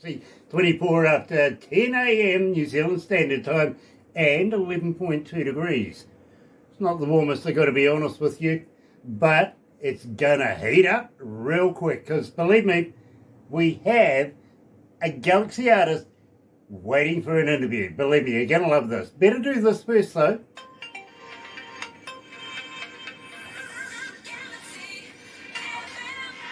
See, 24 after 10 a.m. New Zealand Standard Time and 11.2 degrees. It's not the warmest, I've got to be honest with you, but it's gonna heat up real quick because believe me, we have a Galaxy artist waiting for an interview. Believe me, you're gonna love this. Better do this first though.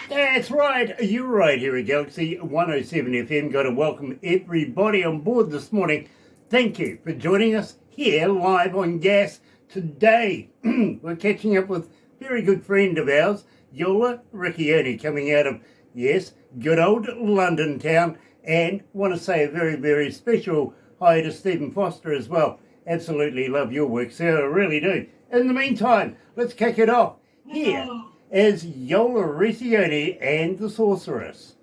That's right, you're right here at Galaxy 107 FM. Got to welcome everybody on board this morning. Thank you for joining us here live on Gas today. We're catching up with a very good friend of ours, Jola Recchioni, coming out of, yes, good old London town. And want to say a very, very special hi to Stephen Foster as well. Absolutely love your work, sir, I really do. In the meantime, let's kick it off here. As Jola Recchioni and the Sorceress.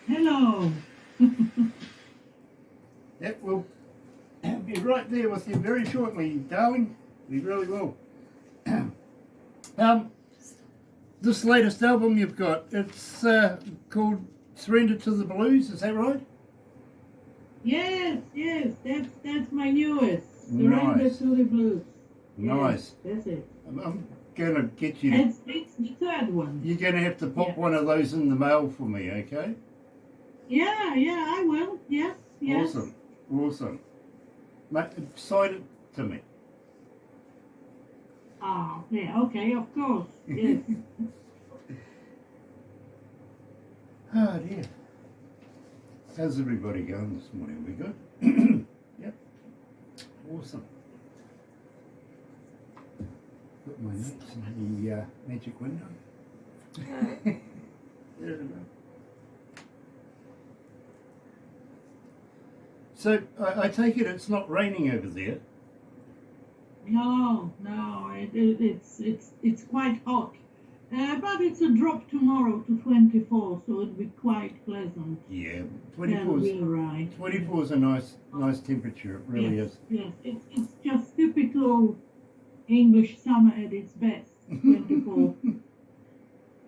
Hello. Yep, we'll be right there with you very shortly, darling. We really will. This latest album you've got, it's called Surrender to the Blues, is that right? Yes, that's my newest. Surrender Nice. to the Blues. Nice. Yes, that's it. I'm going to get you to... It's the third one. You're going to have to pop one of those in the mail for me, okay? Yeah, I will. Yes. Awesome. Mate, sign it to me. Oh, yeah, okay, of course. Yes. Oh dear. How's everybody going this morning? We good? Yep. Awesome. Put my notes in the magic window. There we go. So I take it it's not raining over there. No, it's quite hot. But it's a drop tomorrow to 24, so it'll be quite pleasant. Yeah, 24 is a nice temperature. It really is. Yes, it's just typical English summer at its best. 24.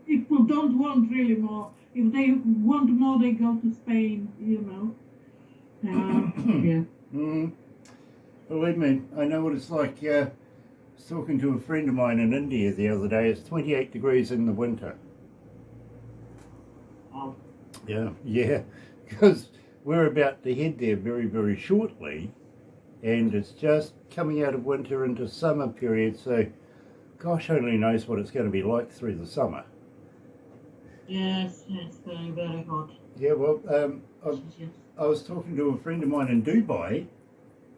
People don't want really more. If they want more, they go to Spain. Yeah. Believe me, I know what it's like. I was talking to a friend of mine in India the other day. It's 28 degrees in the winter. Oh. Yeah, because we're about to head there very, very shortly, and it's just coming out of winter into summer period, so gosh only knows what it's going to be like through the summer. Yes, it's very, very hot. Yeah, well, I was talking to a friend of mine in Dubai.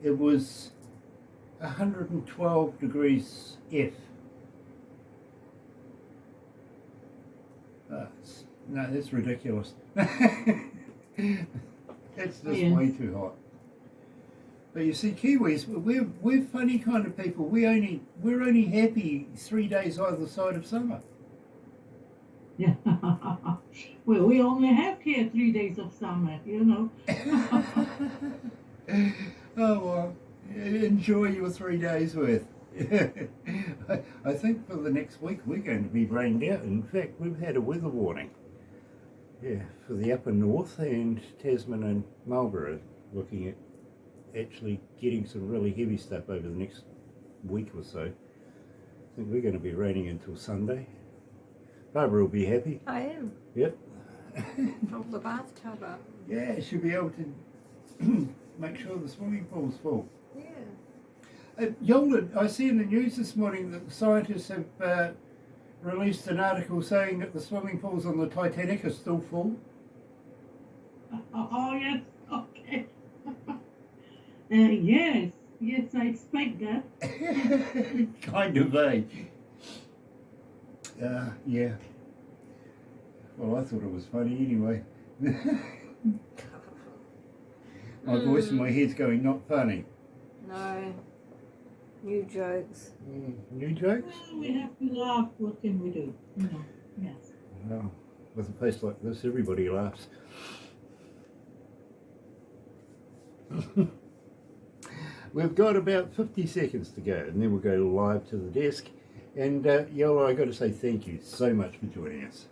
It was 112 degrees F. No, that's ridiculous. It's just way too hot. But you see, Kiwis, we're funny kind of people. We're only happy 3 days either side of summer. Yeah. Well, we only have here 3 days of summer, Oh well, enjoy your 3 days worth. I think for the next week we're going to be rained out. In fact, we've had a weather warning. Yeah, for the upper north and Tasman and Marlborough, looking at actually getting some really heavy stuff over the next week or so. I think we're going to be raining until Sunday. Barbara will be happy. I am. Yep. Fill the bathtub up. Yeah, she'll be able to make sure the swimming pool's full. Yeah. Yola, I see in the news this morning that the scientists have released an article saying that the swimming pools on the Titanic are still full. Oh, yes, okay. Yes, I expect that. Kind of, eh? Yeah. Well, I thought it was funny anyway. My voice in my head's going, not funny. No. New jokes. New jokes? Well, we have to laugh. What can we do? Yes. Well, with a face like this, everybody laughs. We've got about 50 seconds to go, and then we'll go live to the desk. And Yola, I've got to say thank you so much for joining us.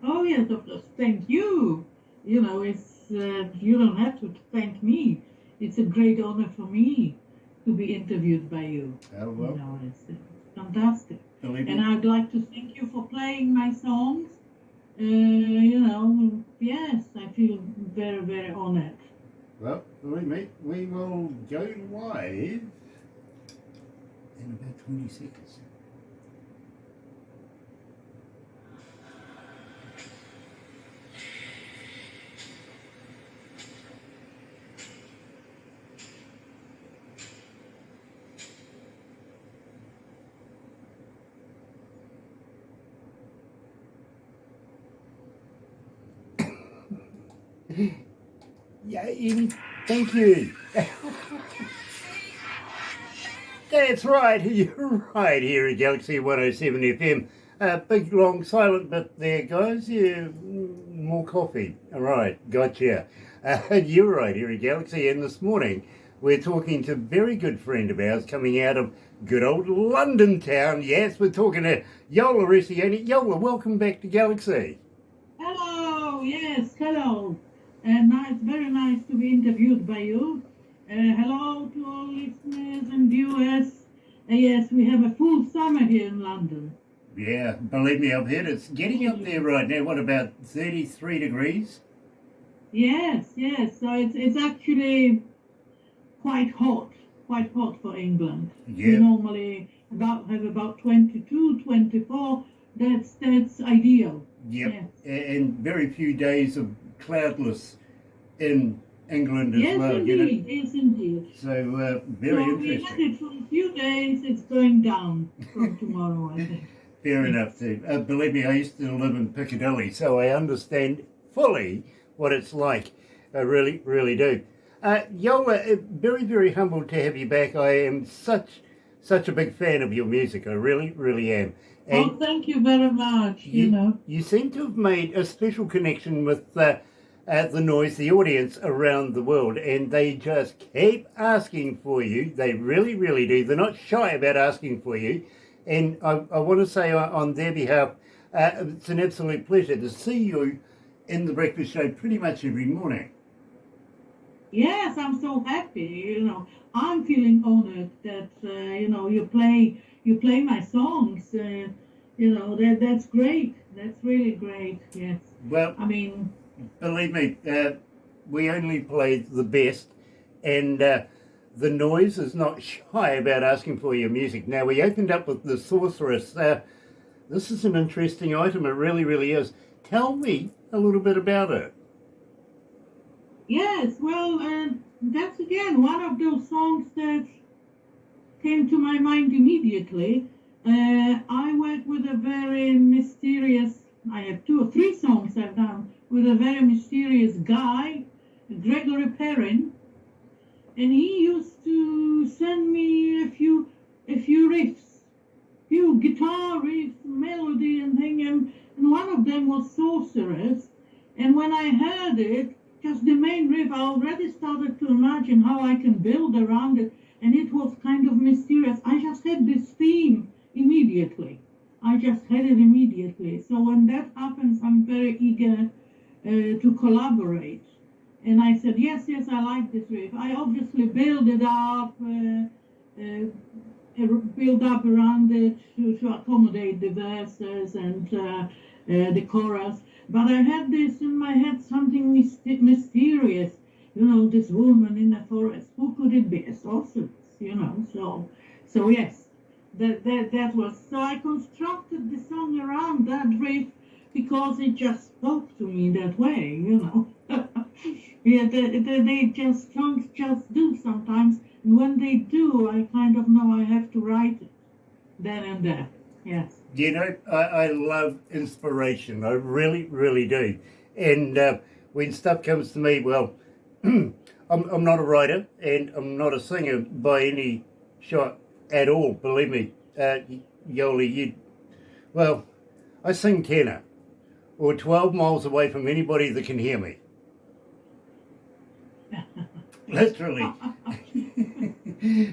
Oh yes, of course. Thank you. You know, it's you don't have to thank me. It's a great honor for me to be interviewed by you. Oh, You well, know, it's fantastic. believe And me. I'd like to thank you for playing my songs. You know, yes, I feel very, very honored. Well, believe me, we will go live in about 20 seconds. Yeah, Ian, thank you. That's right, you're right here at Galaxy 107 FM. Big, long, silent bit there, guys. Yeah, more coffee. All right, gotcha. You're right here at Galaxy, and this morning we're talking to a very good friend of ours coming out of good old London town. Yes, we're talking to Jola Recchioni. Jola, welcome back to Galaxy. Hello, yes, hello. And nice, very nice to be interviewed by you. Hello to all listeners and viewers. Yes, we have a full summer here in London. Yeah, believe me, I've heard it's getting up there right now. What, about 33 degrees? Yes, yes. So it's actually quite hot for England. We Yeah, normally have about 22, 24. That's ideal. yep. Yes. And very few days of cloudless in England as Yes, well, you know. indeed. Yes, indeed. So, very So we had interesting. it for a few days. It's going down from tomorrow, I think. Fair Yes. enough, too. Believe me, I used to live in Piccadilly, so I understand fully what it's like. I really, really do. Yola, very, very humbled to have you back. I am such a big fan of your music. I really, really am. Oh, And thank you very much. You know. you seem to have made a special connection with the noise, the audience around the world, and they just keep asking for you. They really, really do. They're not shy about asking for you. And I want to say on their behalf, it's an absolute pleasure to see you in the breakfast show pretty much every morning. Yes, I'm so happy. You know, I'm feeling honored that you know you play my songs. You know that's great. That's really great. Yes. Well, I mean, believe me, we only play the best, and the noise is not shy about asking for your music. Now, we opened up with the Sorceress. This is an interesting item. It really, really is. Tell me a little bit about it. yes. Well, that's again one of those songs that came to my mind immediately. I went with a very mysterious. I have two or three songs I've done with a very mysterious guy, Gregory Perrin, and he used to send me a few riffs, few guitar riffs, melody and thing, and one of them was Sorceress. And when I heard it, just the main riff, I already started to imagine how I can build around it, and it was kind of mysterious. I just had this theme immediately. I just had it immediately. So when that happens, I'm very eager to collaborate. And I said, yes, yes, I like this riff. I obviously build up around it to accommodate the verses and the chorus. But I had this in my head, something mysterious. You know, this woman in the forest. Who could it be? A sorceress, you know. So yes, that was. So I constructed the song around that riff because it just spoke to me that way, you know. Yeah, they just songs just do sometimes, and when they do, I kind of know I have to write it then and there. Yes. You know, I love inspiration. I really, really do. And when stuff comes to me, well, I'm not a writer and I'm not a singer by any shot at all. Believe me, Yoli, well, I sing tenor or 12 miles away from anybody that can hear me. Literally.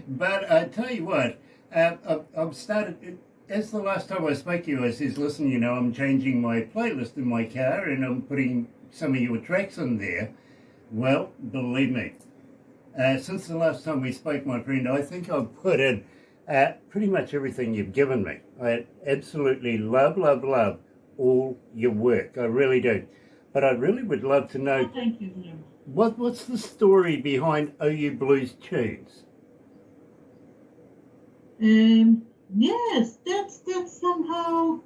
But I tell you what, I've started, as the last time I spoke to you, I says, listen, you know, I'm changing my playlist in my car and I'm putting some of your tracks in there. Well, believe me, since the last time we spoke, my friend, I think I've put in pretty much everything you've given me. I absolutely love all your work. I really do. But I really would love to know, Thank you very much. what's the story behind OU Blues Tunes? Yes, that's somehow,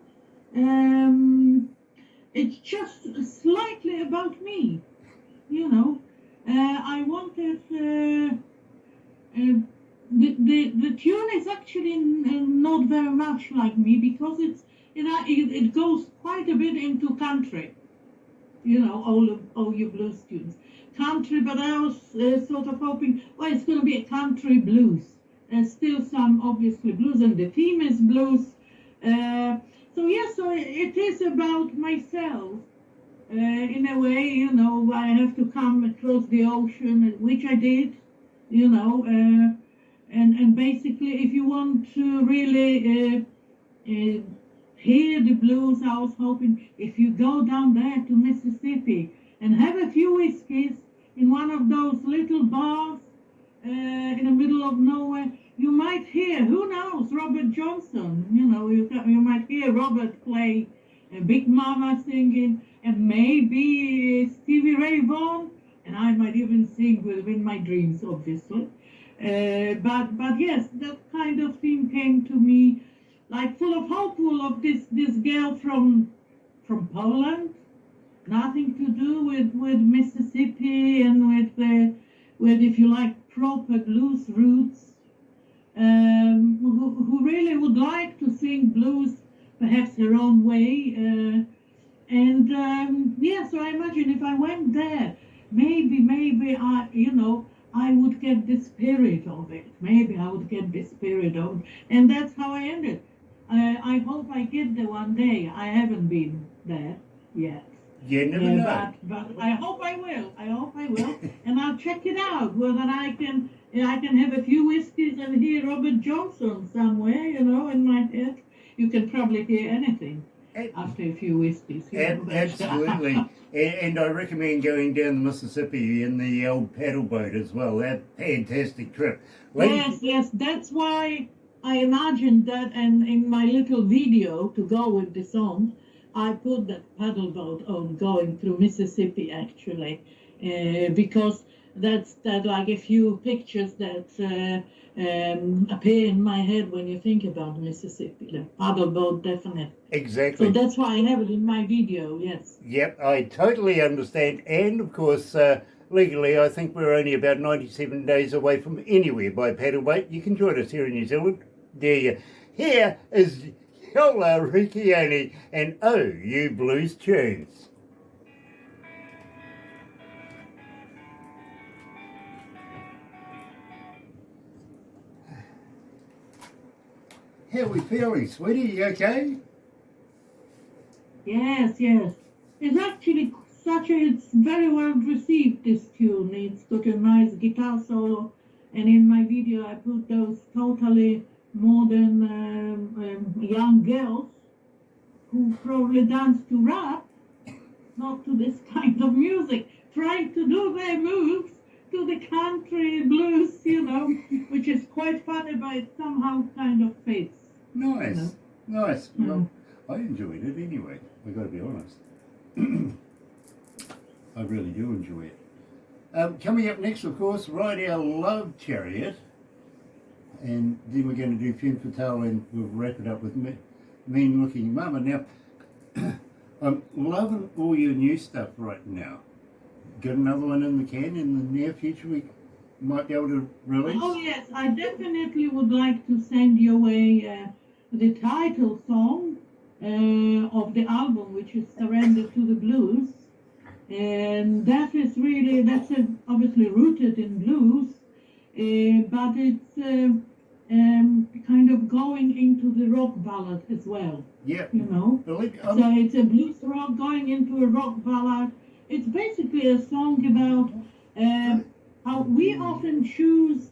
it's just slightly about me, you know. I wanted, the tune is actually not very much like me because it's, you know, it goes quite a bit into country, you know, all your blues tunes. Country, but I was sort of hoping, well, it's going to be a country blues. There's still some, obviously, blues, and the theme is blues. So it is about myself. In a way, you know, I have to come across the ocean, which I did, you know, and basically, if you want to really hear the blues, I was hoping if you go down there to Mississippi and have a few whiskeys in one of those little bars in the middle of nowhere, you might hear, who knows, Robert Johnson, you know, you might hear Robert play Big Mama singing, and maybe Stevie Ray Vaughan, and I might even sing within my dreams, obviously. But yes, that kind of thing came to me, like full of hope, full of this girl from Poland, nothing to do with Mississippi and with if you like proper blues roots, who really would like to sing blues perhaps her own way, so I imagine if I went there, maybe I would get the spirit of it. Maybe I would get the spirit of it, and that's how I ended. I hope I get there one day. I haven't been there yet. You never know. But I hope I will. And I'll check it out whether I can have a few whiskeys and hear Robert Johnson somewhere, you know, in my head. You can probably hear anything after a few whiskeys. Absolutely. And I recommend going down the Mississippi in the old paddle boat as well. That fantastic trip. Yes. That's why I imagined that, and in my little video to go with the song, I put that paddle boat on going through Mississippi, actually, because that's like a few pictures that appear in my head when you think about Mississippi. The paddle boat, definitely. Exactly. So that's why I have it in my video, yes. Yep, I totally understand. And, of course, legally, I think we're only about 97 days away from anywhere by paddle boat. You can join us here in New Zealand. There you. Here is Jola Recchioni and OU Blues Tunes. How are we feeling, sweetie? You okay? Yes. It's actually it's very well received, this tune. It's got a nice guitar solo, and in my video I put those totally modern young girls who probably dance to rap, not to this kind of music, trying to do their moves to the country blues, you know, which is quite funny, but it somehow kind of fits. Nice. You know? Nice. Well, I enjoyed it anyway. I got to be honest. I really do enjoy it. Coming up next, of course, Ride Our Love Chariot. And then we're going to do Femme Fatale, and we'll wrap it up with Mean Looking Mama. Now, I'm loving all your new stuff right now. Got another one in the can in the near future we might be able to release? Oh yes, I definitely would like to send your way the title song of the album, which is Surrender to the Blues. And that's obviously rooted in blues, but it's kind of going into the rock ballad as well. Yeah. You know? So it's a blues rock going into a rock ballad. It's basically a song about how we often choose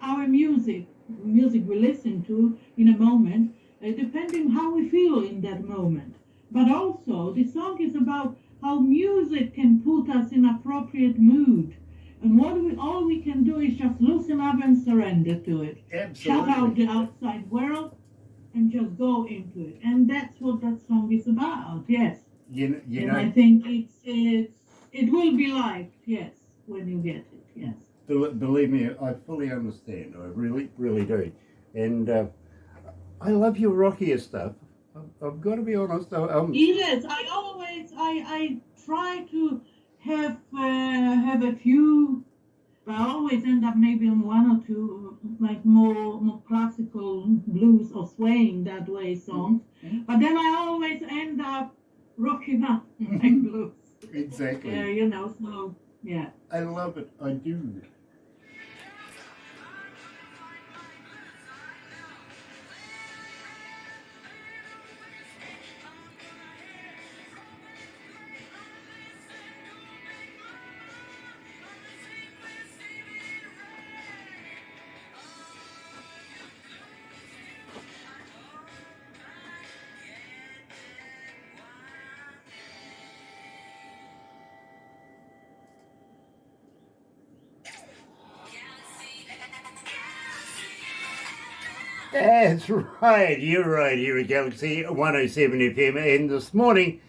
our music we listen to in a moment, depending how we feel in that moment. But also, the song is about how music can put us in appropriate mood. And all we can do is just loosen up and surrender to it. Shut out Absolutely. the outside world and just go into it. And that's what that song is about, yes. You And I know, think it will be liked, yes, when you get it, yes. believe me, I fully understand. I really, really do. And I love your rockier stuff. I've got to be honest. Yes, I try to have a few, but I always end up maybe on one or two like more classical blues or swaying that way songs. But then I always end up rocking up my blues. Exactly. So yeah. I love it. I do. That's right. You're right. Here at Galaxy 107 FM. And this morning,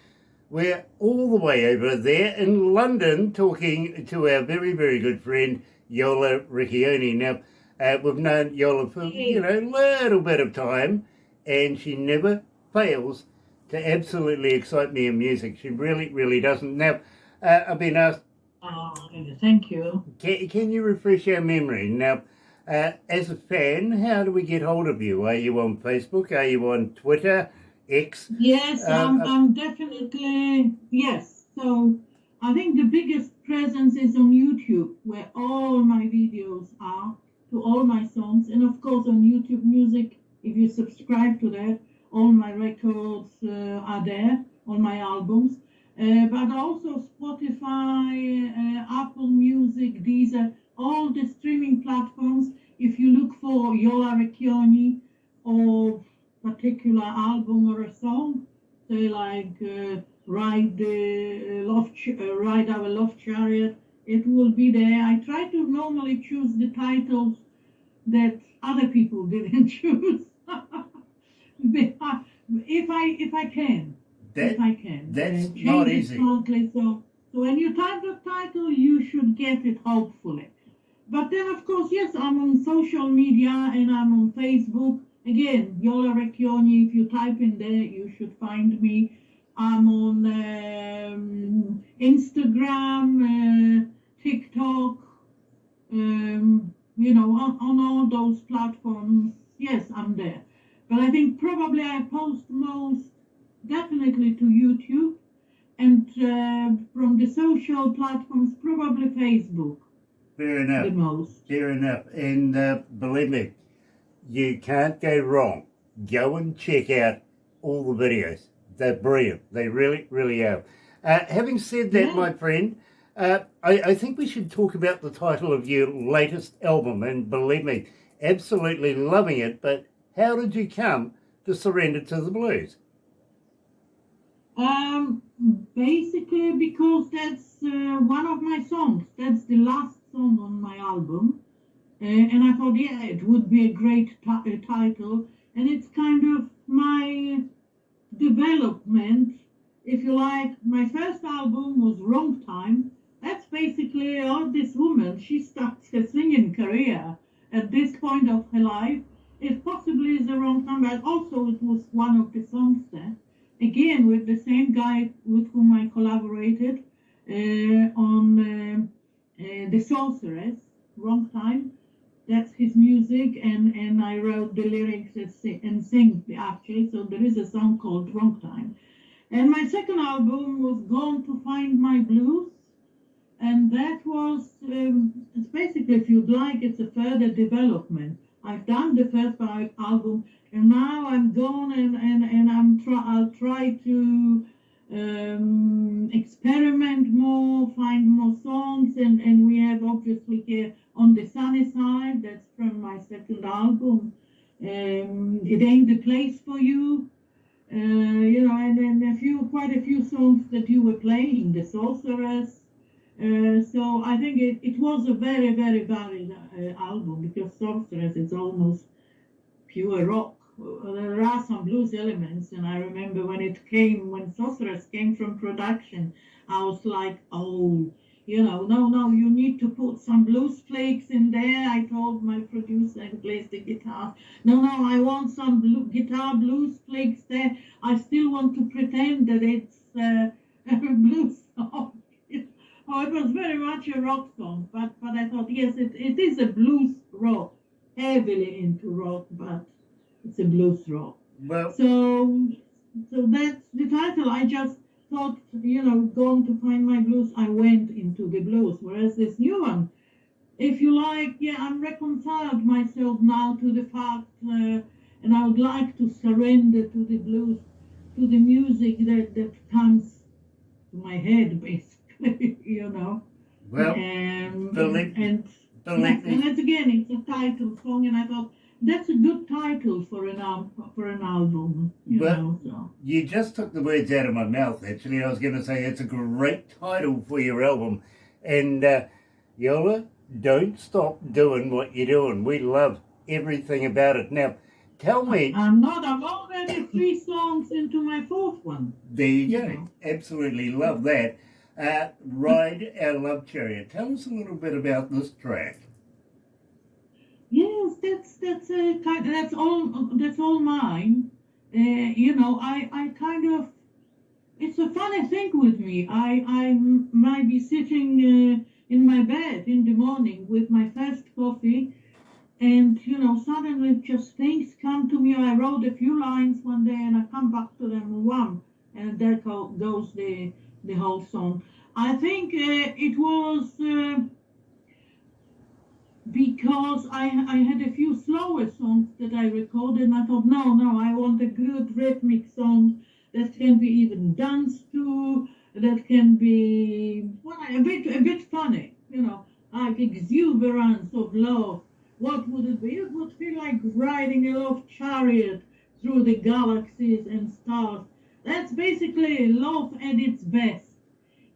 we're all the way over there in London talking to our very, very good friend, Jola Recchioni. Now, we've known Jola for, a little bit of time, and she never fails to absolutely excite me in music. She really, really doesn't. Now, I've been asked, Oh, thank you. can you refresh our memory? Now, as a fan, how do we get hold of you? Are you on Facebook? Are you on Twitter? X? Yes, I'm definitely, yes. So I think the biggest presence is on YouTube, where all my videos are to all my songs. And of course, on YouTube Music, if you subscribe to that, all my records are there, all my albums. But also Spotify, Apple Music, Deezer, all the streaming platforms. If you look for Jola Recchioni or particular album or a song, say like Ride Our Love Chariot, it will be there. I try to normally choose the titles that other people didn't choose. If I can. That's Change not it easy. slightly. So when you type the title, you should get it, hopefully. But then, of course, yes, I'm on social media and I'm on Facebook. Again, Jola Recchioni, if you type in there, you should find me. I'm on Instagram, TikTok, on all those platforms. Yes, I'm there. But I think probably I post most definitely to YouTube, and from the social platforms, probably Facebook. Fair enough. The most. Fair enough. And believe me, you can't go wrong. Go and check out all the videos. They're brilliant. They really, really are. Having said that, my friend, I think we should talk about the title of your latest album. And believe me, absolutely loving it. But how did you come to surrender to the blues? Basically because that's one of my songs. That's the last song on my album. And I thought, yeah, it would be a great title. And it's kind of my development, if you like. My first album was Wrong Time. That's basically, this woman, she starts her singing career at this point of her life. It possibly is the wrong time, but also it was one of the songs there. Again, with the same guy with whom I collaborated on The Sorceress, Wrong Time. That's his music, and I wrote the lyrics and sing actually. So there is a song called Wrong Time. And my second album was Gone to Find My Blues, and that was it's basically, if you'd like, it's a further development. I've done the first album, and now I'm gone, and I'll try to experiment more, find more songs, and we have obviously here On the Sunny Side, that's from my second album, It Ain't the Place for You, and then quite a few songs that you were playing, The Sorceress. So I think it was a very, very valid album, because Sorceress is almost pure rock. There are some blues elements, and I remember when Sorceress came from production, I was like, oh, no, you need to put some blues flakes in there. I told my producer who plays the guitar, no, I want some guitar blues flakes there. I still want to pretend that it's a blues song. Oh, it was very much a rock song, but I thought, yes, it is a blues rock, heavily into rock, but it's a blues rock. Well, So that's the title. I just thought, going to find my blues, I went into the blues. Whereas this new one, if you like, yeah, I'm reconciled myself now to the fact, and I would like to surrender to the blues, to the music that comes to my head, basically, well, And believe and believe yes, and me. it's again, it's a title song, and I thought that's a good title for an album, Well, So you just took the words out of my mouth, actually. I was going to say it's a great title for your album. And Yola, don't stop doing what you're doing. We love everything about it. Now, tell me. I'm already 3 songs into my 4th one. There you go. know. Absolutely love that. Ride Our Love Chariot. Tell us a little bit about this track. Yes, that's all mine. I kind of, it's a funny thing with me. I might be sitting in my bed in the morning with my first coffee, and suddenly just things come to me. I wrote a few lines one day, and I come back to them, wham, and there goes the whole song. I think it was. Because I had a few slower songs that I recorded, and I thought, no, I want a good rhythmic song that can be even danced to, that can be a bit funny, like exuberance of love. What would it be? It would feel like riding a love chariot through the galaxies and stars. That's basically love at its best.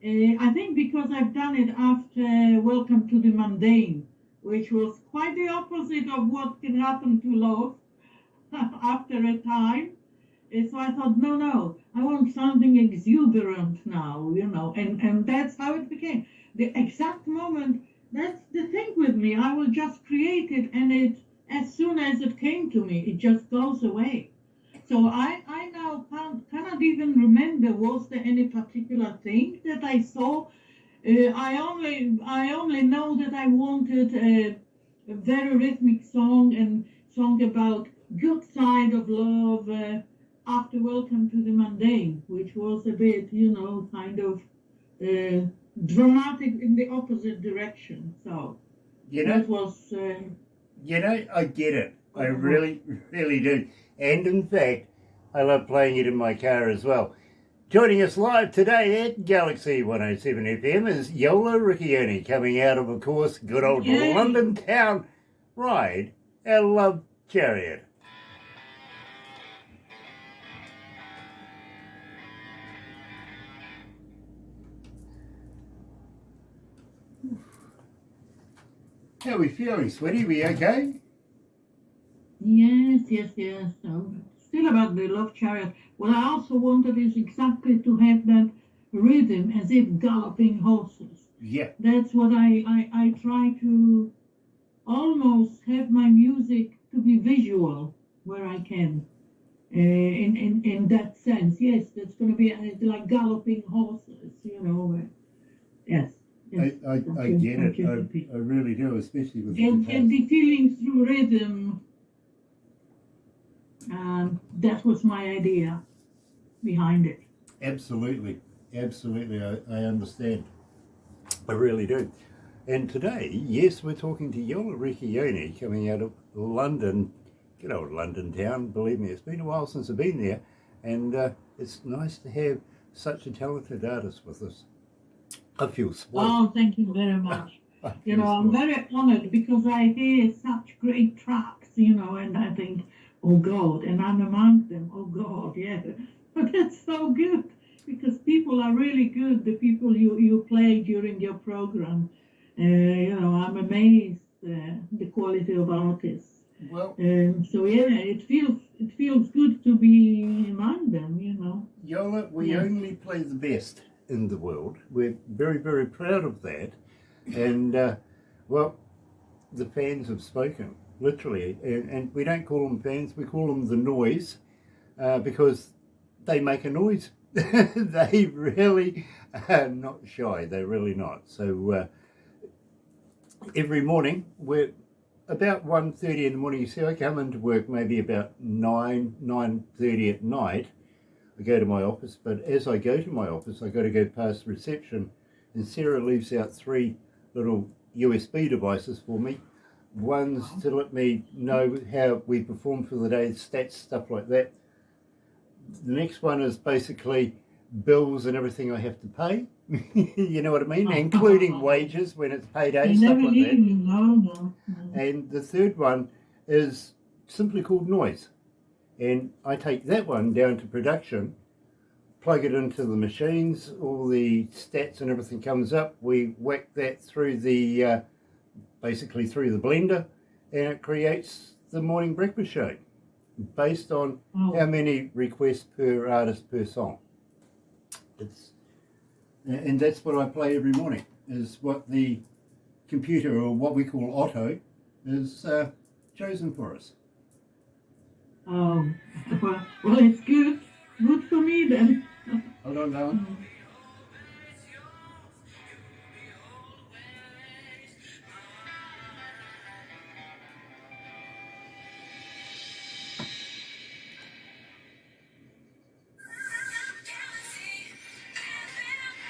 I think because I've done it after Welcome to the Mundane, which was quite the opposite of what can happen to love after a time. So I thought, no, I want something exuberant now, and that's how it became. The exact moment, that's the thing with me. I will just create it, and as soon as it came to me, it just goes away. So I now cannot even remember, was there any particular thing that I saw. I only know that I wanted a very rhythmic song, and song about good side of love after Welcome to the Mundane, which was a bit, kind of dramatic in the opposite direction. So You know, that was. I get it. I really, really do. And in fact, I love playing it in my car as well. Joining us live today at Galaxy 107 FM is Jola Recchioni, coming out of course, good old London town. Ride Our Love Chariot. How are we feeling, sweetie? We okay? Yes. So, still about the love chariot. What I also wanted is exactly to have that rhythm as if galloping horses. Yeah. That's what I try to almost have my music to be visual where I can. In that sense, yes, that's going to be like galloping horses, Yes. I get it. I really do, especially with the and the feeling through rhythm. That was my idea behind it. Absolutely. I understand. I really do. And today, yes, we're talking to Jola Recchioni, coming out of London, good old London town. Believe me, it's been a while since I've been there, and it's nice to have such a talented artist with us. I feel spoiled. Oh, thank you very much. I You know, feel I'm so. very honored because I hear such great tracks, you know, and I think, oh God, and I'm among them, oh God, yeah. But that's so good because people are really good, the people you play during your program. You know, I'm amazed the quality of artists. Well, So yeah, it feels good to be among them, you know. Yola, we Yes. only play the best in the world. We're very, very proud of that. And, well, the fans have spoken, literally. And we don't call them fans, we call them the noise, because they make a noise. They really are not shy, they're really not. So every morning, we're about 1:30 in the morning. You see, I come into work maybe about 9:30 at night. I go to my office, but as I go to my office, I got to go past reception, and Sarah leaves out 3 little USB devices for me. One's to let me know how we perform for the day, stats, stuff like that. The next one is basically bills and everything I have to pay. You know what I mean? Including wages when it's payday, They stuff never like leave that. you, no. And the third one is simply called noise. And I take that one down to production, plug it into the machines, all the stats and everything comes up. We whack that through the, basically through the blender, and it creates the morning breakfast show based on Oh. how many requests per artist per song. And that's what I play every morning, is what the computer, or what we call Otto, is chosen for us. Oh, well, it's good. Good for me then. Hold on, darling.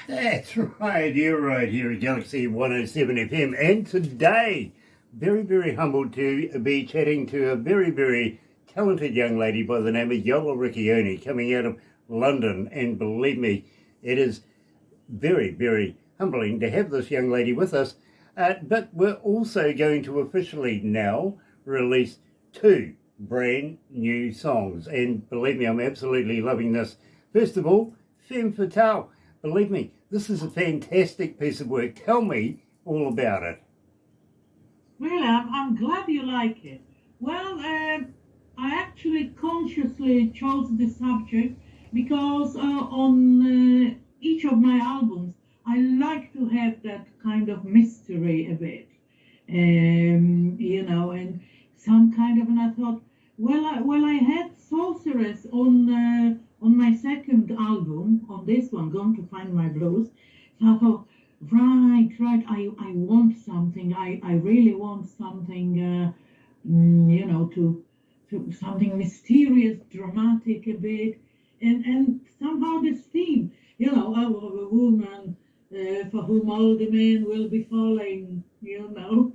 That's right, you're right here at Galaxy 107 FM. And today, very, very humbled to be chatting to a very, very talented young lady by the name of Jola Recchioni, coming out of London. And believe me, it is very, very humbling to have this young lady with us. But we're also going to officially now release 2 brand new songs. And believe me, I'm absolutely loving this. First of all, Femme Fatale. Believe me, this is a fantastic piece of work. Tell me all about it. Really, I'm glad you like it. Well, I actually consciously chose this subject because on each of my albums, I like to have that kind of mystery a bit, you know, and some kind of. And I thought, I had Sorceress on my second album, on this one, Gone to Find My Blues. So I thought, right, I want something. I really want something, you know, to something mysterious, dramatic a bit, and somehow this theme, you know, of a woman for whom all the men will be falling, you know.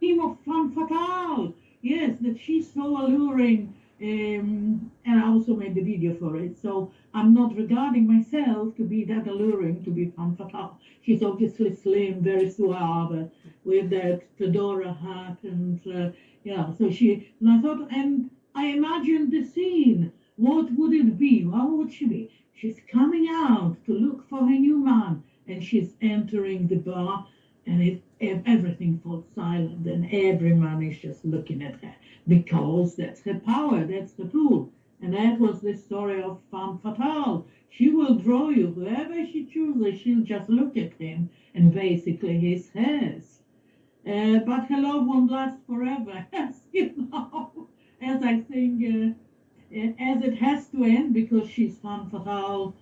Theme of femme fatale. Yes, that she's so alluring. And I also made the video for it. So I'm not regarding myself to be that alluring, to be femme fatale. She's obviously slim, very suave, with that fedora hat, and yeah. So and I thought, and I imagined the scene. What would it be? How would she be? She's coming out to look for her new man, and she's entering the bar, and everything falls silent, and every man is just looking at her because that's her power, that's the tool. And that was the story of femme fatale. She will draw you, whoever she chooses, she'll just look at him, and basically he's hers. But her love won't last forever, as you know, as I think, as it has to end because she's femme fatale.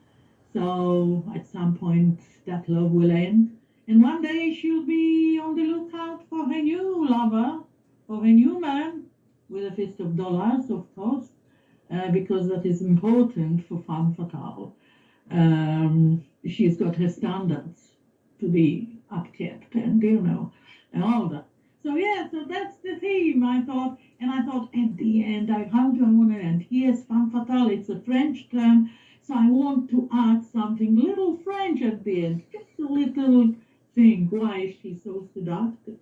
So at some point that love will end. And one day she'll be on the lookout for her new lover, for her new man, with a fist of dollars, of course, because that is important for femme fatale. She's got her standards to be upkept, and you know, and all that. So yeah, so that's the theme. I thought at the end, how do I want to end? Here's femme fatale. It's a French term So I want to add something little French at the end, just a little thing. Why is she so seductive?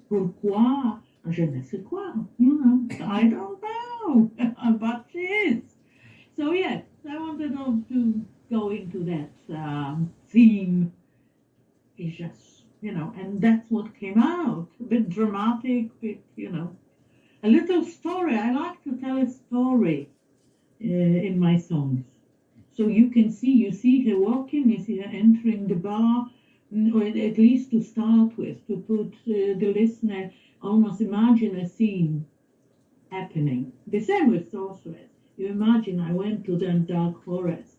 Pourquoi? Je ne sais quoi. You know, I don't know, but she is. So yes, I wanted to go into that theme. It's just, and that's what came out. A bit dramatic, a little story. I like to tell a story in my songs. So you see her walking, you see her entering the bar, or at least to start with, to put the listener almost imagine a scene happening. The same with Sorceress. You imagine I went to the dark forest.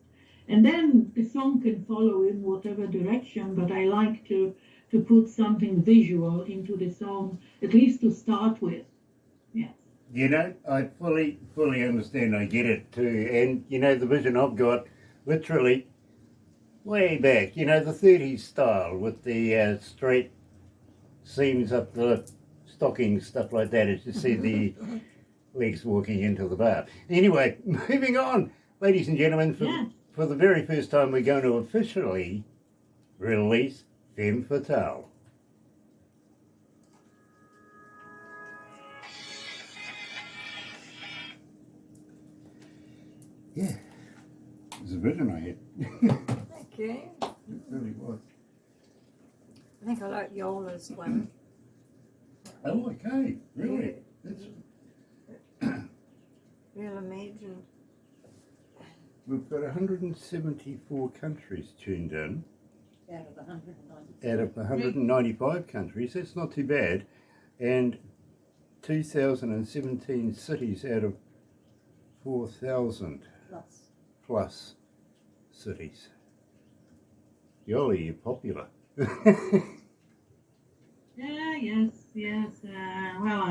And then the song can follow in whatever direction, but I like to put something visual into the song, at least to start with. Yes. I fully understand. I get it too. And, the vision I've got, literally, way back, the 30s style with the straight seams up the stockings, stuff like that, as you see the legs walking into the bar. Anyway, moving on. Ladies and gentlemen, for the very first time, we're going to officially release Femme Fatale. Yeah, it was a vision I had. Thank you. It really was. I think I like Yola's one. Oh, okay, really? That's... Real imagined. We've got 174 countries tuned in. Out of 195. Out of 195 countries, that's not too bad. And 2,017 cities out of 4,000 plus cities. Yola, you're popular. Yes. Well,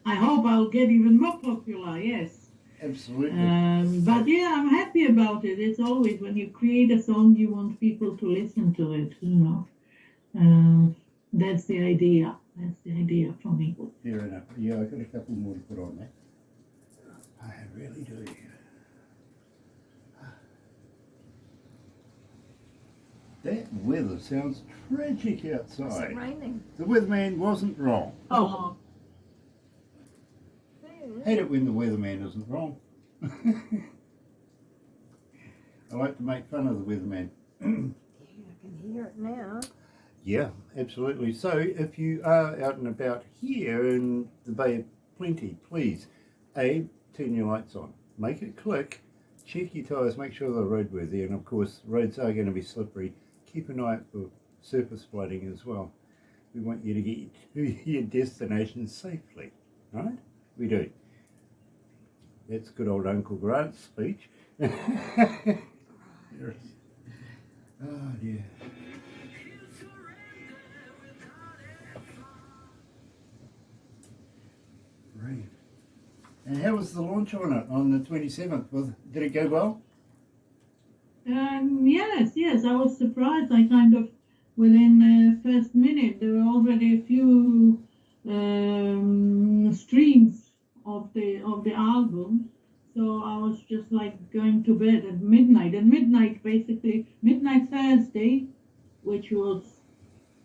I hope I'll get even more popular, yes. Absolutely. But yeah, I'm happy about it. It's always when you create a song, you want people to listen to it, That's the idea. That's the idea for me. Fair enough. Yeah, I've got a couple more to put on there. I really do. That weather sounds tragic outside. It's raining. The weatherman wasn't wrong. Oh. Hate it when the weatherman isn't wrong. I like to make fun of the weatherman. Yeah, I can hear it now. Yeah, absolutely. So if you are out and about here in the Bay of Plenty, please, turn your lights on. Make it click. Check your tyres, make sure they're roadworthy. And of course, roads are going to be slippery. Keep an eye out for surface flooding as well. We want you to get to your destination safely, right? We do. That's good old Uncle Grant's speech. Oh dear. Great. And how was the launch on it on the 27th? Did it go well? Yes. I was surprised. I kind of, within the first minute, there were already a few streams of the album. So I was just like going to bed at midnight. And midnight Thursday, which was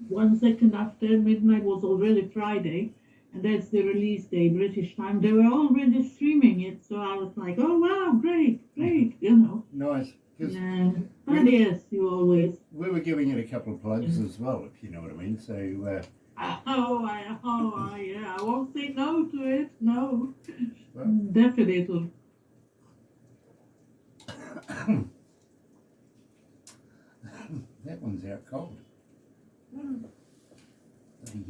1 second after midnight, was already Friday. And that's the release day, British time. They were already streaming it. So I was like, oh, wow, great, Nice. But yes, you always. We were giving it a couple of plugs as well, if you know what I mean. So. Yeah, I won't say no to it. No, Well, definitely. That one's out cold.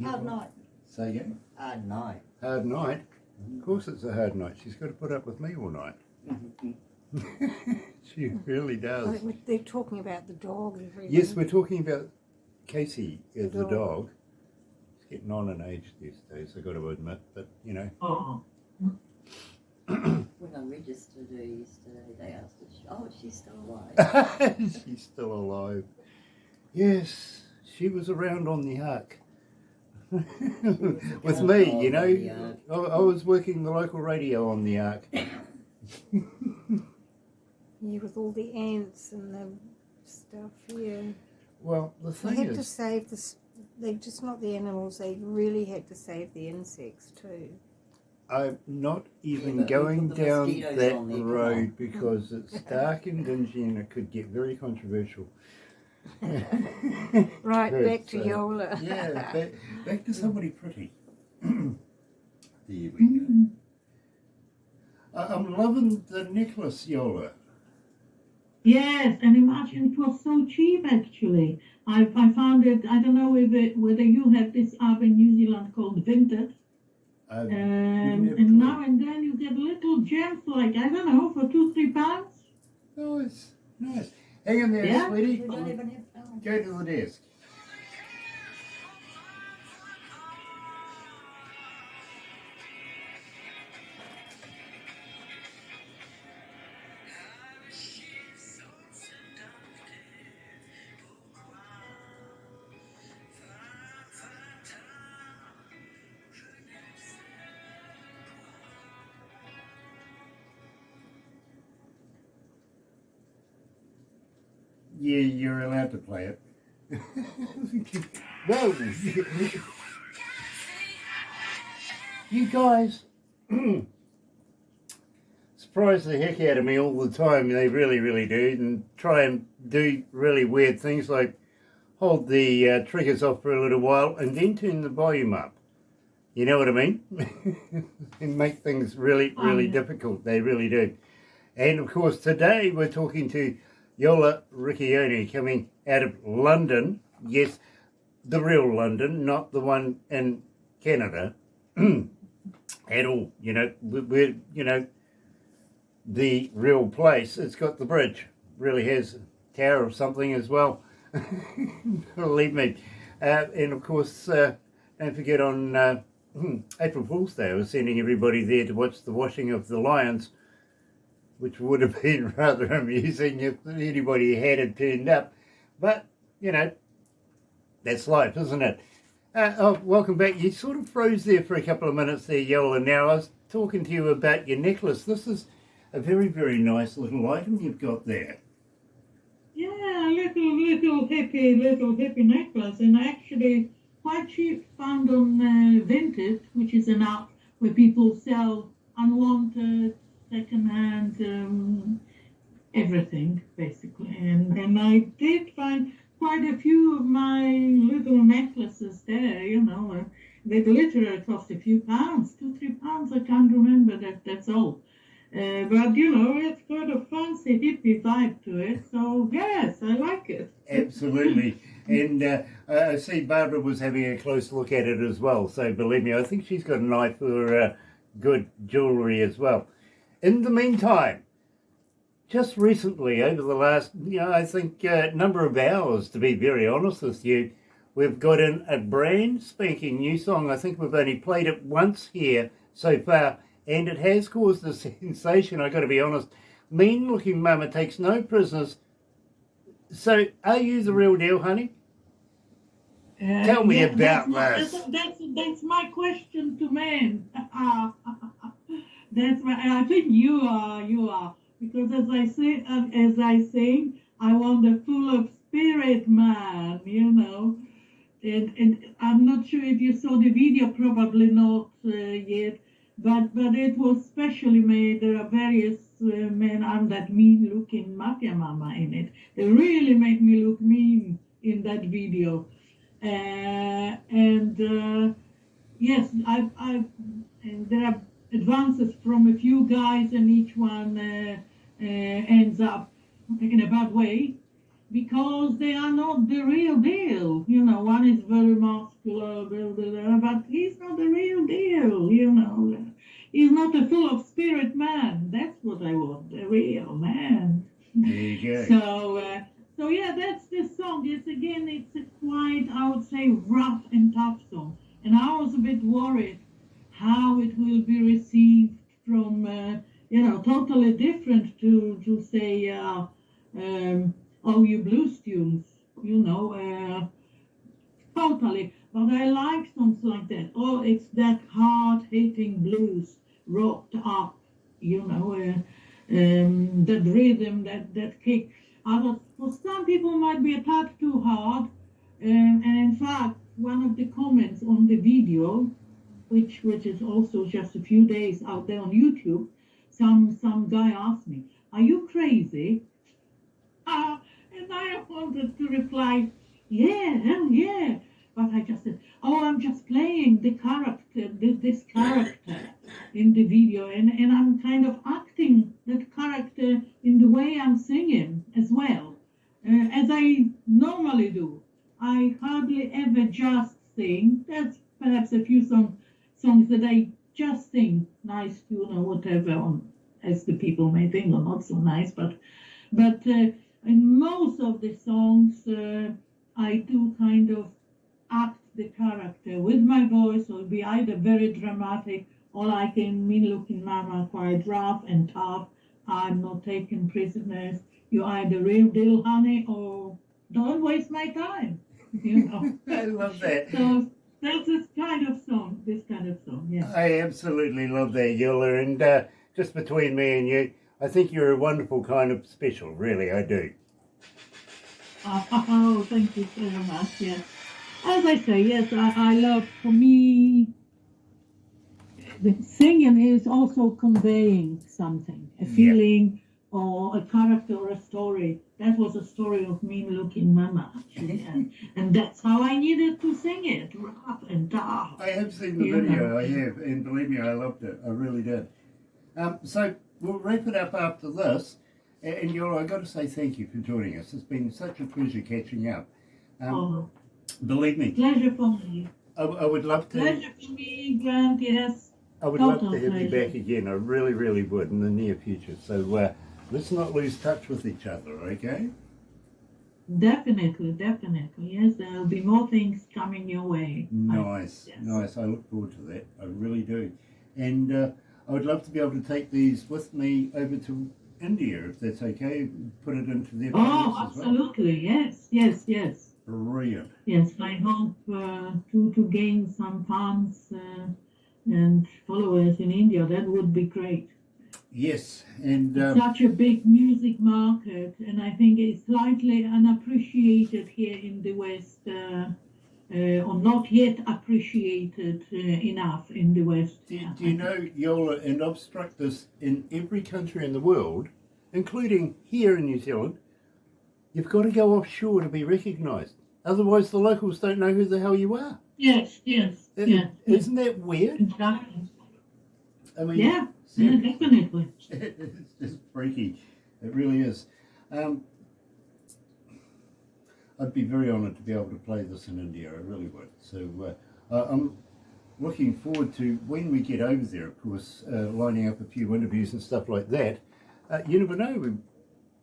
Hard night. Say again? Hard night. Hard night? Of course it's a hard night. She's got to put up with me all night. She really does. I think they're talking about the dog and everything. Yes, we're talking about Casey as the dog. She's getting on in age these days, I've got to admit, but Oh. When I registered her yesterday, they asked her, she's still alive. She's still alive. Yes, she was around on the Ark. With me, I was working the local radio on the Ark. Yeah, with all the ants and the stuff, yeah. Well, the They thing had to is, save they just not the animals, they really had to save the insects too. I'm not even but we going put the down mosquitoes that on there, come road on. because it's dark and dingy and it could get very controversial. Right, Good, back to so, Yola. Yeah, back to somebody pretty. There we go. Mm. I'm loving the necklace, Yola. Yes, and imagine it was so cheap actually. I found it. I don't know whether you have this app in New Zealand called Vinted. I've And now and then you get little gems like I don't know for £2-3. Nice, nice. Hang on there, Yeah. sweetie. We don't even have. Oh. Go to the desk. Yeah, you're allowed to play it. No, you guys surprise the heck out of me all the time. They really, really do, and try and do really weird things like hold the triggers off for a little while and then turn the volume up. You know what I mean? And make things really, really difficult. They really do. And of course, today we're talking to Jola Recchioni coming out of London. Yes, the real London, not the one in Canada at all. You know, we're, you know, the real place. It's got the bridge, really has a tower or something as well. Believe me. And of course, don't forget on April Fool's Day, I was sending everybody there to watch the washing of the lions, which would have been rather amusing if anybody had turned up. But, you know, that's life, isn't it? Welcome back. You sort of froze there for a couple of minutes there, Yola. Now, I was talking to you about your necklace. This is a very, very nice little item you've got there. Yeah, little hippie necklace, and actually quite cheap. Found on Vinted, which is an app where people sell unwanted, second-hand everything basically. And I did find quite a few of my little necklaces there. You know, they literally cost a few pounds, £2-3. I can't remember that's all. But you know, it's got a fancy hippie vibe to it, so yes, I like it. Absolutely. And I see Barbara was having a close look at it as well, so believe me, I think she's got an eye for good jewellery as well. In the meantime, just recently, over the last, I think number of hours, to be very honest with you, we've got in a brand spanking new song. I think we've only played it once here so far, and it has caused a sensation, I've got to be honest. Mean Looking Mama Takes No Prisoners. So, are you the real deal, honey? Tell me about this. That's my question to men. That's my. I think you are, because as I say, I want a full of spirit man. You know, and I'm not sure if you saw the video. Probably not yet. But it was specially made. There are various men and that mean-looking mafia mama in it. They really make me look mean in that video. Yes, and there are advances from a few guys, and each one ends up in a bad way because they are not the real deal. You know, one is very muscular, but he's not the real deal. You know, he's not a full of spirit man. That's what I want, a real man. There you go. So yeah, that's the song. It's a quite, I would say, rough and tough song. And I was a bit worried how it will be received from, totally different to say, oh, you blues tunes, totally. But I like songs like that. Oh, it's that hard-hitting blues rocked up, that rhythm, that kick. For some people might be a touch too hard. And in fact, one of the comments on the video, which is also just a few days out there on YouTube, some guy asked me, "Are you crazy?" And I wanted to reply, "Yeah, hell yeah." But I just said, "Oh, I'm just playing the character, this character in the video, and I'm kind of acting that character in the way I'm singing as well, as I normally do. I hardly ever just sing. There's perhaps a few songs that I just sing, nice tune or whatever, as the people may think, or not so nice, but in most of the songs, I do kind of act the character with my voice, or be either very dramatic or like in Mean Looking Mama, quite rough and tough. I'm not taking prisoners. You're either real deal, honey, or don't waste my time. You know. I love that. So that's this kind of song. Yeah. I absolutely love that, Yola. And just between me and you, I think you're a wonderful kind of special. Really, I do. Oh, thank you so much. Yes. As I say, yes, I love, for me, the singing is also conveying something, a feeling or a character or a story. That was a story of Mean Looking Mama, actually. And that's how I needed to sing it, rough and tough. I have seen the video, I have, and believe me, I loved it. I really did. So we'll wrap it up after this. And Yola, I've got to say thank you for joining us. It's been such a pleasure catching up. Believe me. Pleasure for me. I would love to. Pleasure for me, Grant, yes. I would love to have you back again. I really, really would in the near future. So let's not lose touch with each other, okay? Definitely. Yes, there'll be more things coming your way. Nice. I look forward to that. I really do. And I would love to be able to take these with me over to India, if that's okay. Put it into their Oh, absolutely. Well. Yes. Brilliant. Yes, I hope to gain some fans and followers in India. That would be great. Yes, and such a big music market, and I think it's slightly unappreciated here in the West, or not yet appreciated enough in the West. Do you know, Yola, and I've struck this in every country in the world, including here in New Zealand, you've got to go offshore to be recognised. Otherwise, the locals don't know who the hell you are. Yes. Isn't that weird? Exactly. I mean, yeah, definitely. It's just freaky. It really is. I'd be very honoured to be able to play this in India. I really would. So I'm looking forward to when we get over there, of course, lining up a few interviews and stuff like that. You never know, we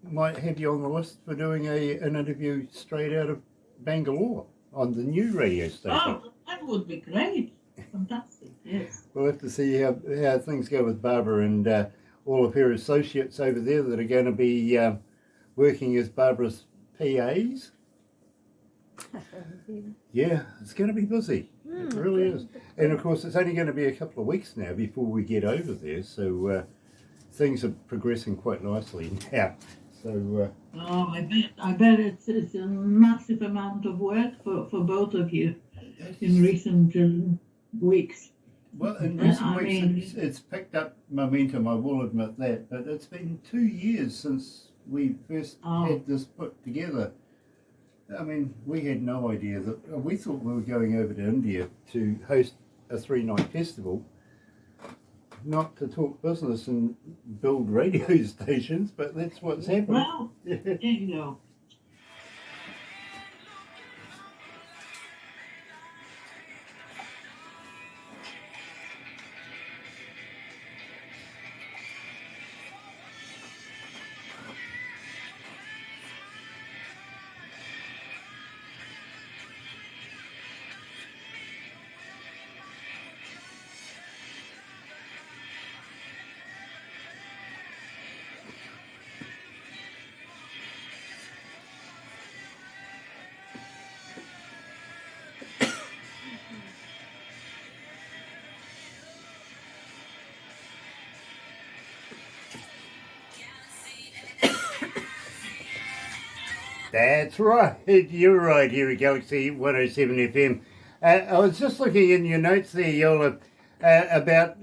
might have you on the list for doing an interview straight out of Bangalore on the new radio station. Oh, that would be great. Fantastic, yes. We'll have to see how things go with Barbara and all of her associates over there that are going to be working as Barbara's PAs. Yeah, it's going to be busy. It really is. And of course, it's only going to be a couple of weeks now before we get over there, so things are progressing quite nicely now. So. I bet it's a massive amount of work for both of you in recent weeks. Well, in recent weeks, it's picked up momentum, I will admit that, but it's been 2 years since we first had this put together. I mean, we had no idea that, we thought we were going over to India to host a 3-night festival, not to talk business and build radio stations, but that's what's happened. Well, there you go. That's right. You're right here at Galaxy 107 FM. I was just looking in your notes there, Yola, about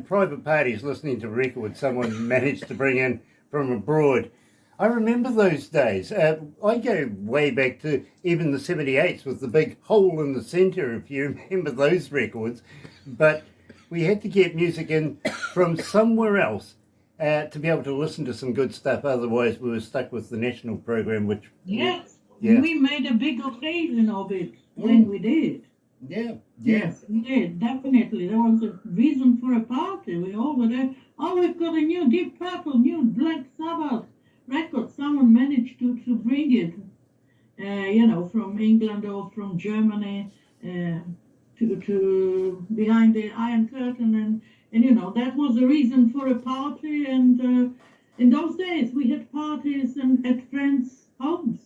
private parties listening to records someone managed to bring in from abroad. I remember those days. I go way back to even the 78s with the big hole in the centre, if you remember those records. But we had to get music in from somewhere else to be able to listen to some good stuff. Otherwise, we were stuck with the national program, which... Yes, Yeah. we made a big occasion of it when we did. Yeah. Yes, we did, definitely. There was a reason for a party. We all were there. Oh, we've got a new Deep Purple, new Black Sabbath record. Someone managed to bring it, from England or from Germany to behind the Iron Curtain. And that was the reason for a party. And in those days, we had parties at friends' homes.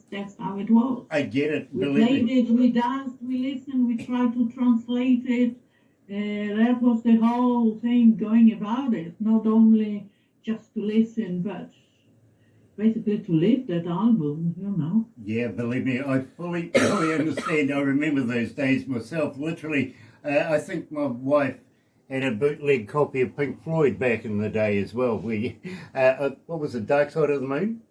That's how it was. I get it. We Believe played me. it, we danced, we listened, we tried to translate it. That was the whole thing going about it. Not only just to listen, but basically to live that album. Yeah, believe me, I fully understand. I remember those days myself. Literally, I think my wife had a bootleg copy of Pink Floyd back in the day as well. What was it, Dark Side of the Moon?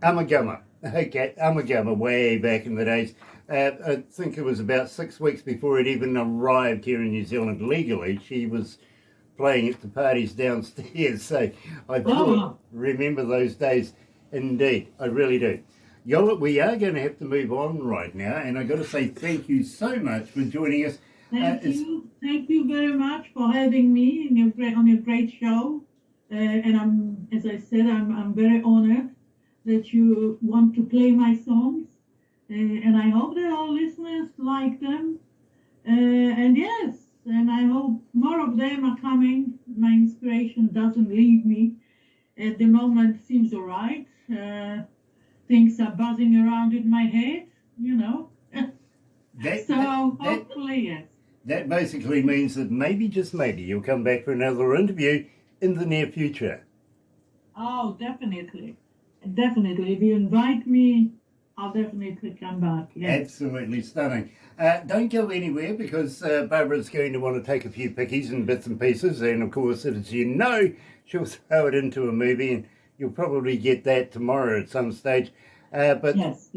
Ummagumma. Okay, Ummagumma, way back in the days. I think it was about 6 weeks before it even arrived here in New Zealand legally. She was playing at the parties downstairs, so I remember those days indeed. I really do. Yola, we are going to have to move on right now, and I've got to say thank you so much for joining us. Thank you very much for having me on your great show. And as I said, I'm very honored that you want to play my songs, and I hope that all listeners like them. And yes, and I hope more of them are coming. My inspiration doesn't leave me. At the moment, it seems all right. Things are buzzing around in my head, Hopefully, yes. That basically means that maybe, just maybe, you'll come back for another interview in the near future. Oh, definitely. Definitely. If you invite me, I'll definitely come back. Yes. Absolutely stunning. Don't go anywhere because Barbara's going to want to take a few pickies and bits and pieces. And of course, as you know, she'll throw it into a movie and you'll probably get that tomorrow at some stage. But yes.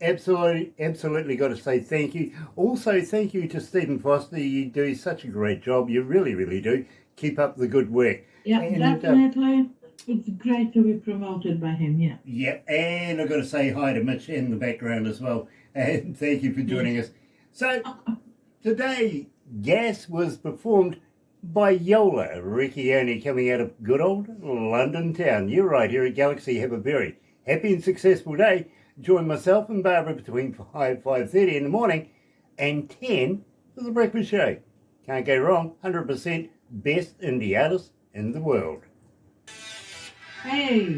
Absolutely got to say thank you. Also, thank you to Stephen Foster. You do such a great job. You really, really do. Keep up the good work. Yeah, and, definitely. It's great to be promoted by him, yeah. Yeah, and I've got to say hi to Mitch in the background as well. And thank you for joining us. So, today, Gas was performed by Jola Recchioni, coming out of good old London town. You're right here at Galaxy. Have a very happy and successful day. Join myself and Barbara between 5:30 in the morning and 10 for the breakfast show. Can't go wrong. 100% best indie artists in the world. Hey.